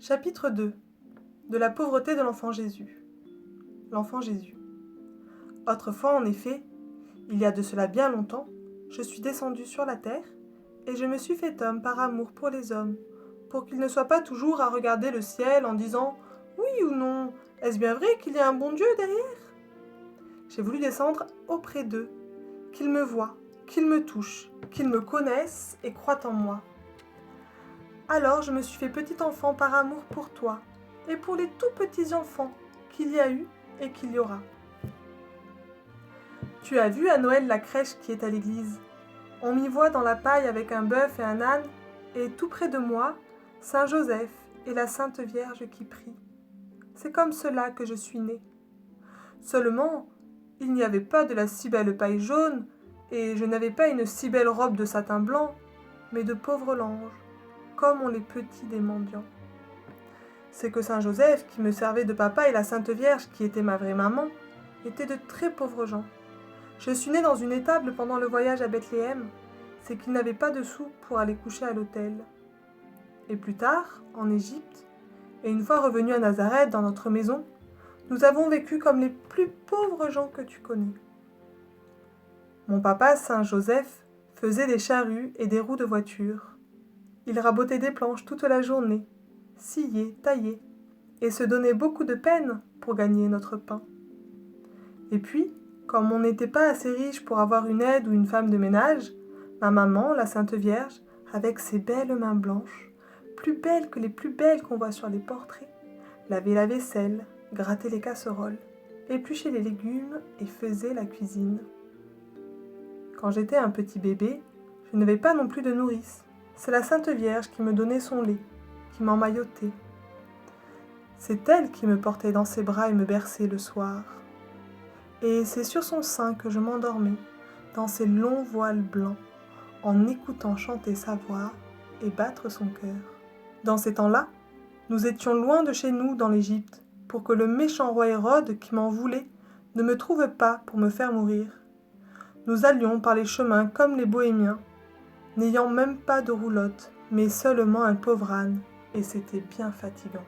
Chapitre 2. De la pauvreté de l'enfant Jésus. L'enfant Jésus. Autrefois, en effet, il y a de cela bien longtemps, je suis descendu sur la terre, et je me suis fait homme par amour pour les hommes, pour qu'ils ne soient pas toujours à regarder le ciel en disant « Oui ou non, est-ce bien vrai qu'il y a un bon Dieu derrière ?» J'ai voulu descendre auprès d'eux, qu'ils me voient, qu'ils me touchent, qu'ils me connaissent et croient en moi. Alors je me suis fait petit enfant par amour pour toi, et pour les tout petits enfants qu'il y a eu et qu'il y aura. Tu as vu à Noël la crèche qui est à l'église. On m'y voit dans la paille avec un bœuf et un âne, et tout près de moi, Saint Joseph et la Sainte Vierge qui prie. C'est comme cela que je suis née. Seulement, il n'y avait pas de la si belle paille jaune, et je n'avais pas une si belle robe de satin blanc, mais de pauvres langes, comme ont les petits des mendiants. C'est que Saint Joseph, qui me servait de papa, et la Sainte Vierge, qui était ma vraie maman, étaient de très pauvres gens. Je suis née dans une étable pendant le voyage à Bethléem, c'est qu'ils n'avaient pas de sous pour aller coucher à l'hôtel. Et plus tard, en Égypte, et une fois revenus à Nazareth dans notre maison, nous avons vécu comme les plus pauvres gens que tu connais. Mon papa, Saint Joseph, faisait des charrues et des roues de voiture. Il rabotait des planches toute la journée, sciait, taillait, et se donnait beaucoup de peine pour gagner notre pain. Et puis, comme on n'était pas assez riche pour avoir une aide ou une femme de ménage, ma maman, la Sainte Vierge, avec ses belles mains blanches, plus belles que les plus belles qu'on voit sur les portraits, lavait la vaisselle, grattait les casseroles, épluchait les légumes et faisait la cuisine. Quand j'étais un petit bébé, je n'avais pas non plus de nourrice. C'est la Sainte Vierge qui me donnait son lait, qui m'emmaillotait. C'est elle qui me portait dans ses bras et me berçait le soir. Et c'est sur son sein que je m'endormais, dans ses longs voiles blancs, en écoutant chanter sa voix et battre son cœur. Dans ces temps-là, nous étions loin de chez nous dans l'Égypte, pour que le méchant roi Hérode, qui m'en voulait, ne me trouve pas pour me faire mourir. Nous allions par les chemins comme les bohémiens, n'ayant même pas de roulotte, mais seulement un pauvre âne, et c'était bien fatigant.